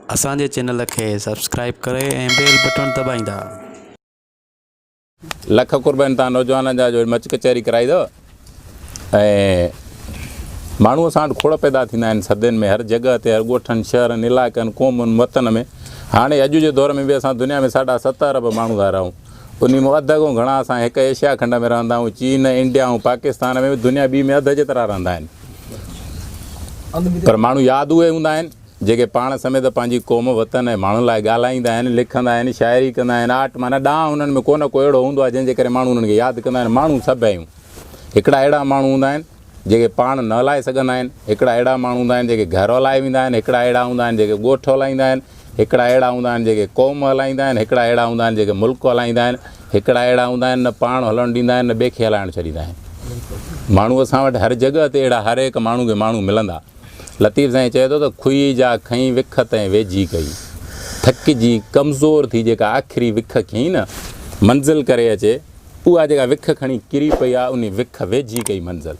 असांजे चैनल खे सब्सक्राइब करे ऐं बेल बटन दबाईंदा। लख कुर्बान तव्हां नौजवाननि जा जो मच कचहरी कराई अथव ऐं माण्हू असां वटि खोड़ पैदा थींदा आहिनि सदियुनि में, हर जॻह ते, हर ॻोठनि शहरनि इलाइक़नि क़ौमुनि वतन में। हाणे अॼु जे दौर में बि असां दुनिया में 70 अरब माण्हू था रहूं, उन में अधु खां घणा असां हिकु एशिया खंड में रहंदा आहियूं। चीन, इंडिया ऐं पाकिस्तान में बि दुनिया ॿी में अधु जेतिरा रहंदा आहिनि। पर माण्हू यादि उहे हूंदा आहिनि जेके पाण समेत पंहिंजी क़ौम वतन ऐं माण्हुनि लाइ ॻाल्हाईंदा आहिनि, लिखंदा आहिनि, शाइरी कंदा आहिनि, आर्ट माना ॾांहुं उन्हनि में को अहिड़ो हूंदो आहे जंहिंजे करे माण्हू उन्हनि खे यादि कंदा आहिनि। माण्हू सभु आहियूं, हिकिड़ा अहिड़ा माण्हू हूंदा आहिनि जेके पाण न हलाए सघंदा आहिनि, हिकिड़ा अहिड़ा माण्हू हूंदा आहिनि जेके घर हलाए वेंदा आहिनि, हिकिड़ा अहिड़ा हूंदा आहिनि जेके ॻोठ हलाईंदा आहिनि, हिकिड़ा अहिड़ा हूंदा आहिनि जेके क़ौम हलाईंदा आहिनि, हिकिड़ा अहिड़ा हूंदा आहिनि जेके मुल्क हलाईंदा आहिनि, हिकिड़ा अहिड़ा हूंदा आहिनि न पाण हलणु ॾींदा आहिनि न ॿिए खे हलाइणु छॾींदा आहिनि। माण्हू असां वटि हर जॻह ते अहिड़ा हर हिकु माण्हू खे माण्हू मिलंदा। लतीफ़ साईं चए थो त खुई जा खईं विख तैं वेझी कई, थकिजी कमज़ोर थी जेका आख़िरी विख खईं न मंज़िल करे अचे, उहा जेका विख खणी किरी पई आहे उन विख वेझी कई मंज़िल।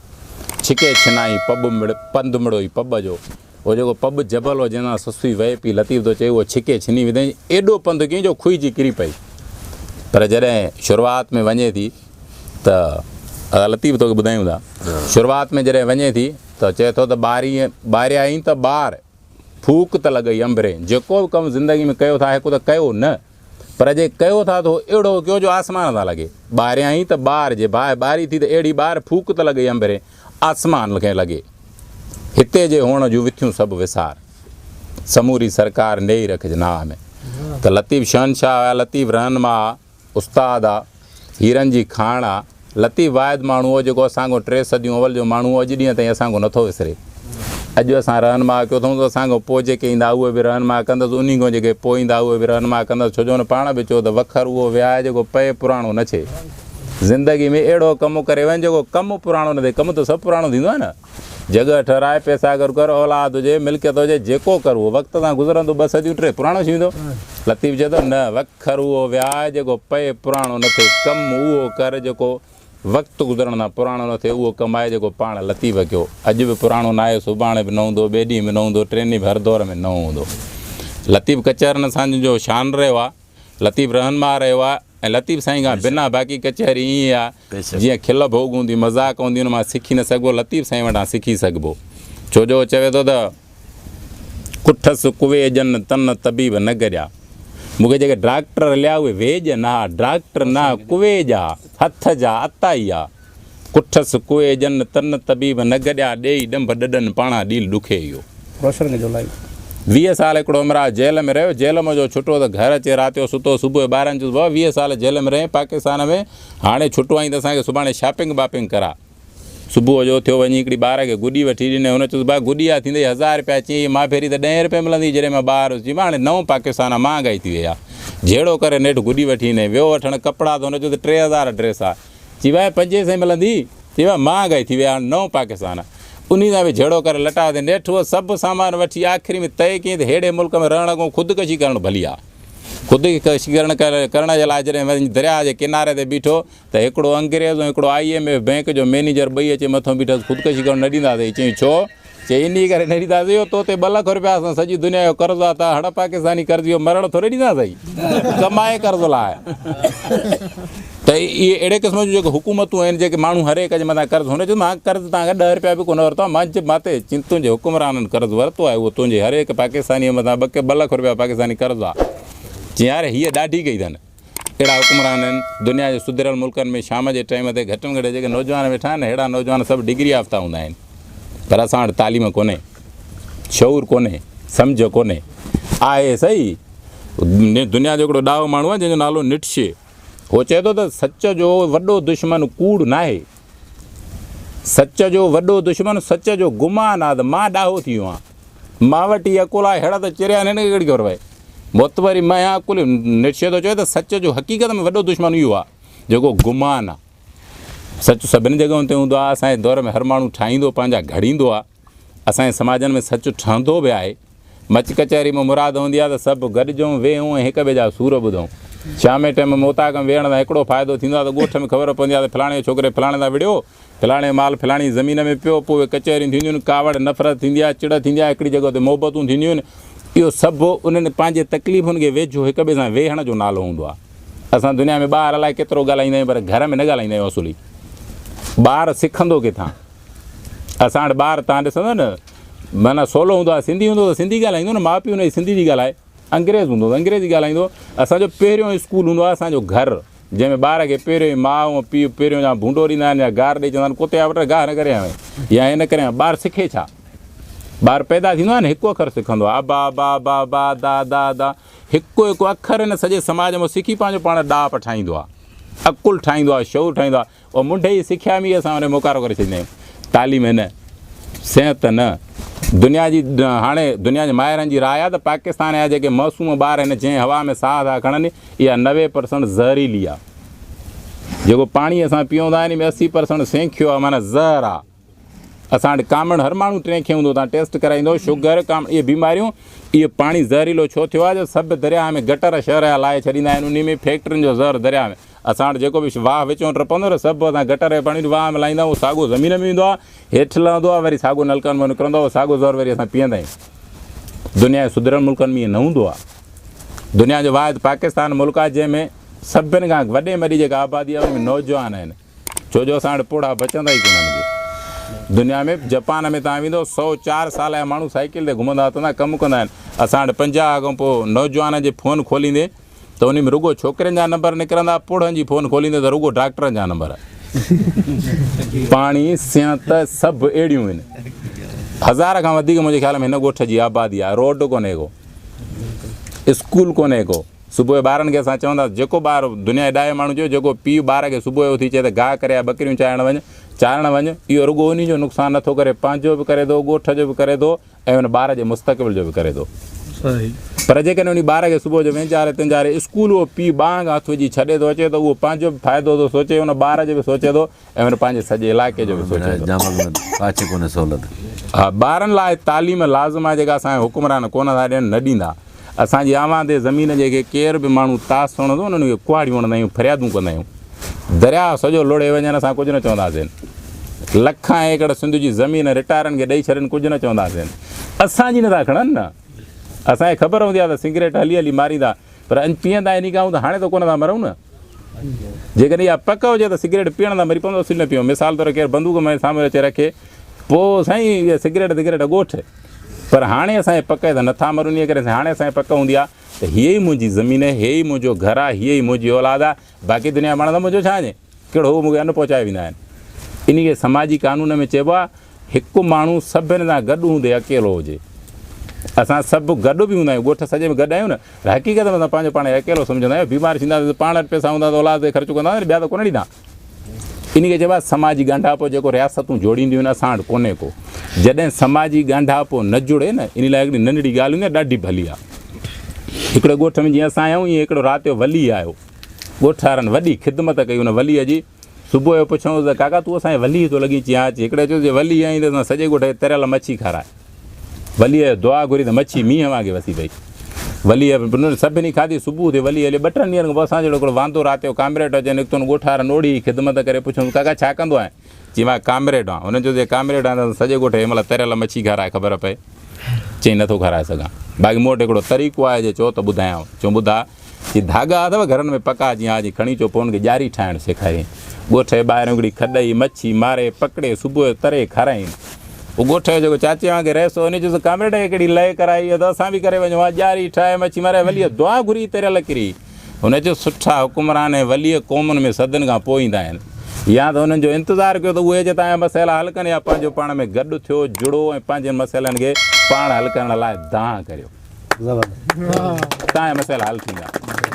छिके छिनाई पंधु मिड़ो ई पब जो, उहो जेको पब जबल हो जंहिंसां ससुई वहे पई, लतीफ़ थो चए उहो छिके छिनी विधई, एॾो पंधु कयईं जो खुइजी किरी पई। पर जॾहिं शुरूआति में वञे थी त लतीफ़ तोखे ॿुधायूं था, शुरूआति में जॾहिं वञे थी त चए थो त ॿारिया आहीं त ॿार फूक त लॻई अंबरे, जेको बि कमु ज़िंदगी में कयो था हिकु त कयो न, पर जे कयो था त अहिड़ो कयो जो आसमान था लॻे। ॿारिया आहीं त ॿार जे ॿारी थी त अहिड़ी ॿार फूक त लॻई अंबरे, आसमान खे लॻे। हिते जे हुअण जूं विथियूं सभु विसार, समूरी सरकार ॾेई रखिजे नाह में। त लतीफ़ शहनशाह आहे, लतीफ़ रहनुमा, उस्ताद आहे, हीरनि जी खाण आहे। लतीफ़ वाहिद माण्हू हो जेको असांखो 3 सदियूं अवल जो माण्हू अॼु ॾींहं ताईं असांखो नथो विसरे। अॼु असां रहनुमा कयो अथऊं त असांखो पोइ जेके ईंदा उहे बि रहनुमा कंदसि, उन खां जेके पोइ ईंदा उहे बि रहनुमा कंदसि। छो जो हुन पाण बि चयो त वखर उहो विहाए जेको पए पुराणो न थिए। ज़िंदगी में अहिड़ो कमु करे वञ जेको कमु पुराणो न थिए। कमु त सभु पुराणो थींदो आहे न, जॻह ठहिराए, पैसा कर, औलाद हुजे, मिल्कियत हुजे, जेको कर उहो वक़्त सां गुज़रंदो, 2 सदियूं 3 पुराणो थी वेंदो। लतीफ़ चए थो न, वखर उहो विहाए जेको पए पुराणो न थिए, कमु उहो कर जेको वक़्तु गुज़रण सां पुराणो न थिए, उहो कमाए जेको पाण लतीफ़ कयो। अॼु बि पुराणो न आहे, सुभाणे बि न हूंदो, ॿिए ॾींहं में न हूंदो, 3 ॾींहं हर दौर में न हूंदो। लतीफ़ कचहरनि असांजो शान रहियो आहे, लतीफ़ रहनुमा रहियो आहे। ऐं लतीफ़ साईं खां बिना बाक़ी कचहरी ईअं आहे जीअं खिल भोग हूंदी, मज़ाक हूंदी, हुन मां सिखी न सघिबो, लतीफ़ साईं वटां सिखी सघिबो। छो जो चवे थो त कुठसि कुवे जन तन तबीब न गॾिया, मूंखे जेके डॉक्टर हलिया उहे वेज न, डॉक्टर न कुवे जा हथ जा अताई आहे। कुठसि कुवे जन तन तबीब न गॾिया, ॾेई ॾंभ ॾॾनि पाणा ॾील ॾुखे इहो। 20 साल हिकिड़ो उमिरि जेल में रहियो, जेल में जो छुटो त घर अचे, राति जो सुतो, सुबुह 12 जो 20 साल जेल में रहे पाकिस्तान में। हाणे छुटो आई त असांखे सुभाणे शॉपिंग वापिंग करा। सुबुह जो थियो वञी हिकिड़ी ॿार खे गुॾी वठी ॾिने, हुन चयोसि भाउ गुॾी आहे थींदई 1000 रुपया, चई मां पहिरीं त 10 रुपये मिलंदी जॾहिं मां ॿार हुउसि। मां हाणे नओं पाकिस्तान आहे, महांगाई थी वई आहे। जहिड़ो करे नेठि गुॾी वठी ईंदे, वियो वठणु कपिड़ा त हुन चयो त 3000 ड्रेस आहे, चई भाई 500 मिलंदी, चई भाई महांगाई थी वई आहे, नओं पाकिस्तान आहे। उन सां बि जहिड़ो करे लटा ते नेठि उहो सभु सामान वठी आख़िरी में तय कयईं त हेड़े मुल्क में रहण खां ख़ुदिकशी करणु भली आहे। ख़ुदिकशी करण जे लाइ जॾहिं वञी दरिया जे किनारे ते बीठो त हिकिड़ो अंग्रेज़ ऐं हिकिड़ो IMF बैंक जो मैनेजर ॿई अचे मथां बीठसि, ख़ुदिकशी करणु न ॾींदासीं। चई छो? चई इन करे न ॾींदासीं, इहो तो ते 2 लख रुपया असां सॼी दुनिया जो कर्ज़ु आहे, तव्हां हड़ पाकिस्तानी कर्ज़ु इहो मरण थोरे ॾींदासीं, कमाए कर्ज़ु लाइ। त इहे अहिड़े क़िस्म जूं जेके हुकूमतूं आहिनि जेके माण्हू हर हिक जे मथां कर्ज़ु, हुन चयो मां कर्ज़ु तव्हांखे 10 रुपया बि कोन वरितो आहे, मां ते तुंहिंजे हुकुमराननि कर्ज़ु वरितो आहे, उहो तुंहिंजे हर हिकु पाकिस्तानीअ मथां 2 लख रुपया पाकिस्तानी कर्ज़ु आहे। चई यार हीअ ॾाढी कई अथनि। अहिड़ा हुकुमरान आहिनि दुनिया जे सुधरियल मुल्कनि में। शाम जे टाइम ते घटि में घटि जेके नौजवान वेठा आहिनि, अहिड़ा नौजवान सभु डिग्री याफ़्ता हूंदा आहिनि, पर असां वटि तालीम कोन्हे, शऊर कोन्हे, सम्झ कोन्हे। आहे सही दुनिया जो हिकिड़ो ॾाहो माण्हू आहे जंहिंजो नालो निट्शे, उहो चए थो त सच जो वॾो दुश्मन कूड़ न आहे, सच जो वॾो दुश्मन सच जो गुमान आहे। त मां ॾाहो थी वियो आहियां, मां वटि इहा अकुल आहे, हेड़ा त चिरिया आहिनि, हिनखे कहिड़ी ख़बर पए। मोतबरी मां आहियां अकुल। निट्शे थो चए त सच जो हक़ीक़त में वॾो दुश्मन इहो आहे जेको गुमान आहे। सच सभिनी जॻहियुनि ते हूंदो आहे, असांजे दौर में हर माण्हू ठाहींदो, पंहिंजा घड़ींदो आहे, असांजे समाजनि में सच ठहंदो बि आहे। मच कचहरी में मुराद हूंदी आहे त सभु गॾिजूं, वेहूं ऐं हिक ॿिए जा सूर ॿुधूं। शाम जे टाइम में मोताक में वेहण सां हिकिड़ो फ़ाइदो थींदो आहे त ॻोठ में ख़बर पवंदी आहे त फलाणे छोकिरे फलाणे सां विड़ियो, फलाणे माल फलाणी ज़मीन में पियो, पोइ उहे कचहरियूं थींदियूं आहिनि, कावड़ नफ़रत थींदी आहे, चिड़ थींदी आहे, हिकिड़ी जॻह ते मोहबतूं थींदियूं आहिनि। इहो सभु उन्हनि पंहिंजे तकलीफ़ुनि खे वेझो हिक ॿिए सां वेहण जो नालो हूंदो आहे। असां दुनिया में ॿार अलाए केतिरो ॻाल्हाईंदा आहियूं, पर घर में न ॻाल्हाईंदा आहियूं असुली। ॿार सिखंदो किथां? असां वटि ॿार तव्हां ॾिसंदव न, माना सवलो हूंदो आहे, सिंधी हूंदो त सिंधी ॻाल्हाईंदो न, माउ पीउ हुनजी सिंधी थी ॻाल्हाए। अंग्रेज़ हूंदो त अंग्रेज़ी ॻाल्हाईंदो। असांजो पहिरियों स्कूल हूंदो आहे असांजो घरु, जंहिंमें ॿार खे पहिरियों ई माउ ऐं पीउ पहिरियों या भूंडो ॾींदा आहिनि या गार ॾेई चवंदा आहिनि कुते वटि गाह न करे आवे या इन करे ॿारु सिखे छा? ॿारु पैदा थींदो आहे न, हिकु अखर सिखंदो आहे, अबा बा बा बा दा दा दा, हिकु हिकु अखर हिन सॼे समाज में सिखी पंहिंजो पाण ॾाप ठाहींदो आहे, अकुलु ठाहींदो आहे, शौर ठाहींदो आहे। ऐं मुंडे जी सिखिया में असां हुन मोकारो करे छॾींदा आहियूं। तालीम न, सिहत न, दुनिया जी हाणे दुनिया जे माहिरनि जी राय आहे त पाकिस्तान जा जेके मासूम ॿार आहिनि जंहिं हवा में साह था खणनि, इहा 90% ज़हरीली आहे। जेको पाणी असां पीअंदा आहियूं में 80% सेंखियो आहे, माना ज़हर आहे। असां वटि कामण हर माण्हू 3 खे हूंदो, तव्हां टेस्ट कराईंदो, शुगर कामण, इहे बीमारियूं, इहे पाणी ज़हरीलो छो थियो आहे? जो सभु दरिया में गटर शहर जा लाहे छॾींदा आहिनि, उन में फैक्ट्रियुनि जो ज़हर दरिया में। असां वटि जेको बि वाह विचो टपंदो न, सभु असां गटर जे पाणी वाह में लाहींदा आहियूं, साॻियो ज़मीन में ईंदो आहे, हेठि लहंदो आहे, वरी साॻियो नलकनि में निकिरंदो आहे, साॻियो ज़हर वरी असां पीअंदा आहियूं। दुनिया जे सुधरियल मुल्कनि में ईअं न हूंदो आहे। दुनिया जो वाहिद पाकिस्तान मुल्क आहे जंहिंमें सभिनि खां वॾे में वॾी जेका आबादी आहे उनमें नौजवान आहिनि, छो जो असां वटि पोड़ा बचंदा ई कोन्हनि। दुनिया में जापान में तव्हां वेंदो 104 साल जा माण्हू साइकिल ते घुमंदा हूंदा, कमु कंदा आहिनि। असां वटि 50 खां पोइ नौजवान जे फ़ोन खोलींदे त उन में रुॻो छोकिरनि जा नंबर निकिरंदा, पुड़नि जी फ़ोन खोलींदे त रुॻो डॉक्टरनि जा नंबर। पाणी, सिहत सभु अहिड़ियूं आहिनि। 1000 खां वधीक मुंहिंजे ख़्याल में हिन ॻोठ जी आबादी आहे। रोड कोन्हे को, स्कूल कोन्हे को। सुबुह जो ॿारनि खे असां चवंदासीं, जेको ॿारु दुनिया जे ॾाहे माण्हू चयो, जेको पीउ ॿार खे सुबुह जो उथी चए त गाह करे या ॿकरियूं चारणु वञु, इहो रुॻो उन जो नुक़सानु नथो करे, पंहिंजो बि करे थो, ॻोठ जो बि करे थो, ऐं हुन ॿार जे मुस्तक़बिल जो बि करे थो। पर जेकॾहिं उन ॿार खे सुबुह जो वेंचारे तिंजारे स्कूल उहो पीउ ॿांग हथ विझी छॾे थो अचे, त उहो पंहिंजो बि फ़ाइदो थो सोचे, हुन ॿार जो बि सोचे थो, ऐं हुन पंहिंजे सॼे इलाइक़े जो बि सोचे थो। हा, ॿारनि लाइ तालीम लाज़िम आहे, जेका असांजा हुकुमरान कोन था ॾियनि, न ॾींदा। असांजी आवाज़ ज़मीन जेके केर बि माण्हू तास हणंदो, उन्हनि खे कुहाड़ियूं हणंदा आहियूं, फरियादूं कंदा आहियूं। दरिया सॼो लोड़े वञनि, असां कुझु न चवंदासीं। लखां एकड़ सिंध जी ज़मीन रिटायरनि खे ॾेई छॾनि, कुझु न चवंदासीं। असांजी नथा खणनि न, असांखे ख़बर हूंदी आहे त सिगरेट हली हली मारींदा, पर पीअंदा इन खां त हाणे त कोन था मरूं न। जेकॾहिं इहा पक हुजे त सिगरेट पीअण था मरी पवंदो, न पियो। मिसाल तौरु केरु बंदूक में साम्हूं अचे रखे, पोइ साईं इहा सिगरेट ॻोठ। पर हाणे असांजे पक त नथा मरूं, इन करे हाणे असांजे पक हूंदी आहे त हीअ ई मुंहिंजी ज़मीन आहे, हीअ ई मुंहिंजो घरु आहे, हीअ ई मुंहिंजी औलाद आहे। बाक़ी दुनिया माण्हू त मुंहिंजो छा आहे, कहिड़ो हू मूंखे अन पहुचाए वेंदा आहिनि। इन खे समाजी कानून में चइबो आहे, हिकु माण्हू सभिनि सां गॾु हूंदे अकेलो हुजे। असां सभु गॾु बि हूंदा आहियूं, ॻोठ सॼे में गॾु आहियूं न, हक़ीक़त में असां पंहिंजो पाण अकेलो सम्झंदा आहियूं। बीमार थींदासीं, पाण वटि पैसा हूंदा त औलाद ते ख़र्चु कंदा, ॿिया त कोन ॾींदा। इन खे चइबो आहे समाजी ॻंढापो, जेको रियासतूं जोड़ींदियूं आहिनि, असां वटि कोन्हे को। जॾहिं समाजी ॻंढापो न जुड़े न, इन लाइ हिकिड़ी नंढड़ी ॻाल्हि हूंदी आहे, ॾाढी भली आहे। हिकिड़े ॻोठ में जीअं असां आहियूं, ईअं हिकिड़ो राति जो वली आयो, ॻोठ वारनि वॾी ख़िदमत कई हुन वलीअ जी। सुबुह जो पुछऊं त काका तूं असांजे वली थो लॻी अची? अची। हिकिड़े चयो जे वली आई त सॼे ॻोठ खे तरियल मच्छी खाराए। वलीअ दुआ घुरी त मच्छी मींहं वांगुरु वसी पई। वलीअ सभिनी खाधी। सुबुह ते वली हली 2-3 ॾींहंनि खां पोइ असांजो हिकिड़ो वांदो राति जो कामरेड अचे निकितो, ॻोठ वारनि ओड़ी ख़िदमत करे पुछऊं काका छा कंदो आहे? चई मां कामरेड आहियां। हुननि चयो जे कामरेड आहे त सॼे ॻोठ हिन महिल तरियल मच्छी खाराए ख़बर पए। चई नथो खाराए सघां, बाक़ी मूं वटि हिकिड़ो तरीक़ो आहे, जे चओ त ॿुधायांव। चऊं ॿुधा, चई धागा अथव घरनि में पका? जीअं हाजी खणी अचो, पोइ हुनखे ॼारी ठाहिणु सेखारियईं। ॻोठ जे ॿाहिरि हिकिड़ी खॾई मच्छी मारे पकिड़े सुबुह जो तरे खाराईं। उहो ॻोठ जो जेको चाचे वांगुरु रहिसो, हुन चयोसि कामरेड खे हिकिड़ी लय कराई त असां बि करे वञूं, ॼारी ठाहे मच्छी मारे। वलीअ दुआ घुरी तरियल किरी। हुन चयो सुठा हुकुमरान वलीअ क़ौमुनि में सदियुनि खां पोइ ईंदा आहिनि, या त हुननि जो इंतज़ारु कयो त उहे जे तव्हांजा मसइला हल कनि, या पंहिंजो पाण में गॾु थियो, जुड़ो ऐं पंहिंजे मसइलनि खे पाण हल करण लाइ दांह करियो, तव्हांजा मसइला हल थींदा।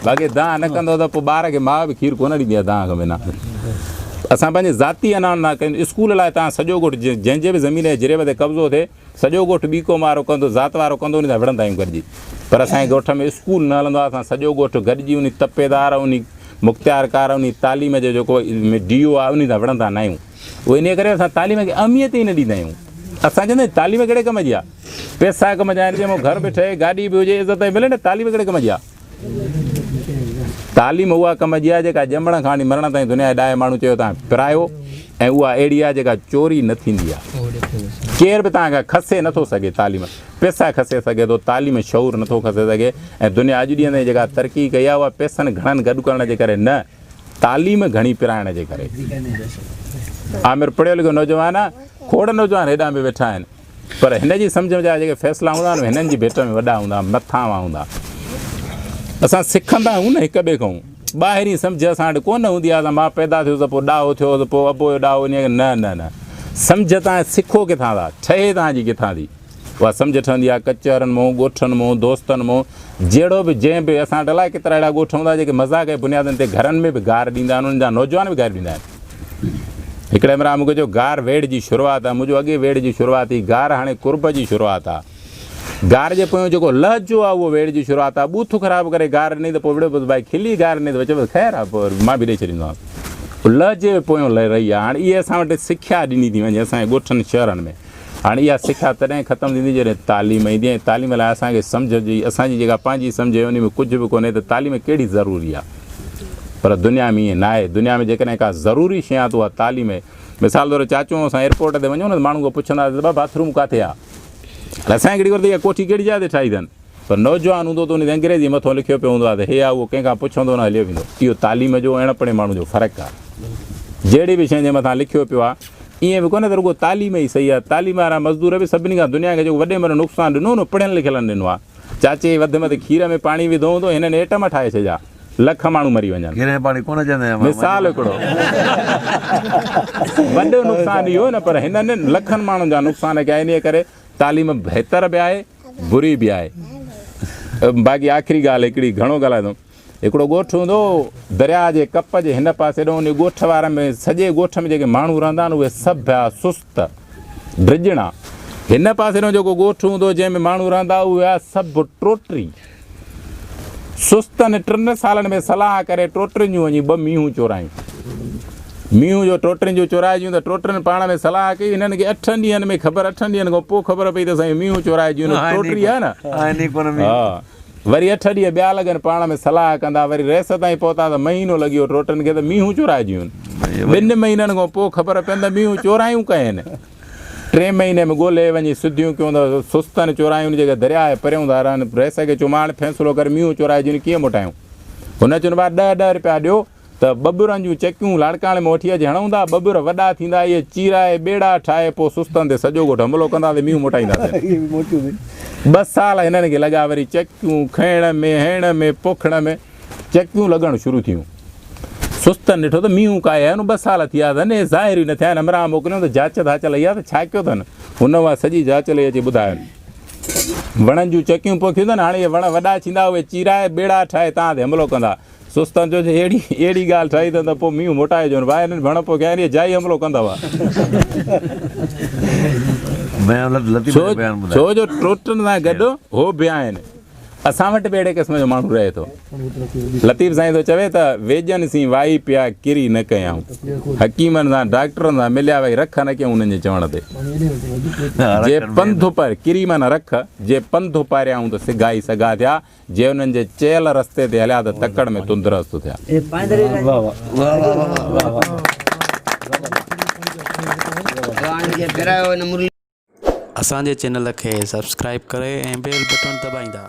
बाक़ी दांह न कंदो त पोइ ॿार खे माउ बि खीरु कोन ॾींदी आहे दांह खां बिना। असां पंहिंजे ज़ाती अनान न कयूं। स्कूल लाइ तव्हां सॼो ॻोठ जंहिंजे बि ज़मीन जे जिरेब ते कब्ज़ो थिए, सॼो ॻोठ ॿीको वारो कंदो, ज़ात वारो कंदो, उन सां विढ़ंदा आहियूं गॾिजी। पर असांजे ॻोठ में स्कूल न हलंदो आहे, असां सॼो ॻोठ गॾिजी उन तपेदार, उन मुख़्तियारकार, उन तालीम जो जेको DO आहे, उन सां विढ़ंदा न आहियूं। उहो इन करे असां तालीम खे अहमियत ई न ॾींदा आहियूं। असां चवंदा आहियूं तालीम कहिड़े कम जी आहे? पैसा कम जा आहिनि, जंहिंमें घर बि ठहे, गाॾी बि हुजे, इज़त मिले न, तालीम कहिड़े कम जी आहे? तालीम उहा कम जी आहे जेका ॼमण खां वठी मरण ताईं दुनिया जे ॾाहे माण्हू चयो तव्हां पिरायो, ऐं उहा अहिड़ी आहे जेका चोरी न थींदी आहे। केर बि तव्हांखां खसे नथो सघे तालीम पैसा खसे सघे थो तालीम शौर नथो खसे सघे ऐं दुनिया अॼु ॾींहं ते जेका तरक़ी कई आहे उहा पैसनि घणनि गॾु करण जे करे न तालीम घणी पिराइण जे करे आमिर पढ़ियल लिखियल नौजवान आहे खोड़ नौजवान हेॾां बि वेठा आहिनि पर हिन जी सम्झ जा जेके फ़ैसिला हूंदा आहिनि हिननि जी भेट में वॾा हूंदा मथां हूंदा असां सिखंदा आहियूं न हिक ॿिए खां ॿाहिरीं सम्झ असां वटि कोन हूंदी आहे त मां पैदा थियो त पोइ ॾाहो थियो त पोइ अबो जो ॾाहो इन न न न सम्झ तव्हां सिखो किथां था ठहे तव्हांजी किथां थी उहा सम्झ ठहंदी आहे कचहरनि मां ॻोठनि मां दोस्तनि मां जहिड़ो बि जंहिं बि असां वटि अलाए केतिरा अहिड़ा ॻोठ हूंदा जेके मज़ाक़ जे बुनियादनि ते घरनि में बि गार ॾींदा आहिनि उन्हनि जा नौजवान बि गार ॾींदा आहिनि हिकिड़े महिल मूंखे चयो गार वेड़ जी शुरूआति आहे मुंहिंजो अॻे वेड़ जी शुरूआति थी गार हाणे कुर्ब जी शुरूआति आहे गार जे पोयों जेको लहजो आहे उहो वेड़ जी शुरूआति आहे ॿूथ ख़राबु करे गार ॾिनी त पोइ विड़ो भाई खिली गार ॾिनी त चयो ख़ैरु आहे पोइ मां बि ॾेई छॾींदोमांसि लहजे पोयों रही आहे हाणे इहे असां वटि सिख्या ॾिनी थी वञे असांजे ॻोठनि शहरनि में हाणे इहा सिख्या तॾहिं ख़तमु थींदी जॾहिं तालीम ईंदी ऐं तालीम लाइ असांखे सम्झ जी असांजी जेका पंहिंजी सम्झ उन में कुझु बि कोन्हे त तालीम कहिड़ी ज़रूरी आहे पर दुनिया में ईअं न आहे दुनिया में जेकॾहिं का ज़रूरी शइ आहे त उहा तालीम आहे मिसाल तौरु चाचू असां एयरपोर्ट ते वञूं न माण्हू खां पुछंदासीं त बाथरूम किथे आहे असांखे हिकिड़ी वरी इहा कोठी कहिड़ी जाइ ते ठाही अथनि पर नौजवान हूंदो त उन ते अंग्रेज़ी मथां लिखियो पियो हूंदो आहे त हे आहे उहो कंहिंखां पुछंदो न हलियो वेंदो इहो तालीम जो अहिड़पणे माण्हू जो फ़र्क़ु आहे जहिड़ी बि शइ जे मथां लिखियो पियो आहे ईअं बि कोन्हे त रुॻो तालीम ई सही आहे तालीम वारा मज़दूर बि सभिनी खां दुनिया खे जेको वॾे में नुक़सानु ॾिनो न पढ़ियल लिखियलनि ॾिनो आहे चाचे वधि में वधि खीर में पाणी विधो हूंदो हिननि एटम ठाहे छॾिया लख माण्हू मरी वञनि पाणी कोन चवंदा मिसाल हिकिड़ो वॾो नुक़सानु इहो न पर हिननि लखनि माण्हुनि जा नुक़सान कया इन करे तालीम बहितर बि आहे बुरी बि आहे बाक़ी आख़िरी ॻाल्हि हिकिड़ी घणो ॻाल्हाए थो हिकिड़ो ॻोठु हूंदो दरिया जे कप जे हिन पासे ॾों उन ॻोठ वारे में सॼे ॻोठ में जेके माण्हू रहंदा आहिनि उहे सभु पिया सुस्त ड्रिजणा हिन पासे ॾों जेको ॻोठु हूंदो जंहिंमें माण्हू रहंदा उहे आहे सभु टोटरी सुस्तनि 3 सालनि में सलाह करे टोटरियुनि जूं वञी 2 मींहूं चोरायूं मींहूं जो टोटरियुनि जूं चोराइजियूं त टोटरियुनि पाण में सलाह कई हिननि खे 8 ॾींहंनि में ख़बर 8 ॾींहंनि खां पोइ ख़बर पई त साईं मींहूं चोराइजियूं टोटरी आहे न हा वरी 8 ॾींहं ॿिया लॻनि पाण में सलाह कंदा वरी रेस ताईं पहुता त महीनो लॻी वियो टोटरियुनि खे त मींहूं चोराइजियूं 2 महीननि खां पोइ ख़बर पवंदा मींहूं चोरायूं कयूं आहिनि 3 महीने में ॻोल्हे वञी सिधियूं कयूं त सुस्तनि चोरायूं जेके दरिया जे परियां था रहनि रेस खे चुमाण फ़ैसिलो करे मींहूं चोराइजियूं कीअं मोटायूं हुन चवनि भाउ 10 रुपया ॾियो त बबुरनि जूं चकियूं लाड़काणे में वठी अची हणूं था बबुर वॾा थींदा इहे चीराए ॿेड़ा ठाहे पोइ सुस्तनि ते सॼो ॻोठु हमलो कंदा त मींहूं मोटाईंदासीं 2 साल हिननि खे लॻा वरी चकियूं खइण में हण में पोखण में चकियूं लॻणु शुरू थियूं सुस्तनि ॾिठो त मींहूं काए आहिनि 2 साल थी विया अथनि ज़ाहिर ई न थिया आहिनि अमरा मोकिलियो त जांच धाचल इहा त छा कयो अथनि हुन उहा सॼी जांच लही अची ॿुधायो वणनि जूं चकियूं पोखियूं अथनि हाणे इहे वण वॾा थींदा उहे चीराए ॿेड़ा ठाहे तव्हां ते हमलो कंदा सुस्तनि जो अहिड़ी ॻाल्हि ठाही त पोइ मींहुं मोटाइजो न भाई हिननि वण पोखिया आहिनि जाई हमलो कंदव छो जो टोटनि सां गॾु हो बि आहिनि असां वटि बि अहिड़े क़िस्म जो माण्हू रहे थो लतीफ़ साईं थो चवे त वेजनि सी वाई पिया किरी न कयाऊं हकीमनि सां डॉक्टरनि सां मिलिया भई रख न कयूं उन्हनि जे चवण ते जे पंधु पर किरी माना रख जे पंधु पारियाऊं त सिगाई सगा थिया जे उन्हनि जे चयल रस्ते ते हलिया त तकड़ में तुंदरस्त थिया असांजे चैनल खे सब्सक्राइब करे ऐं बेल बटन दॿाईंदा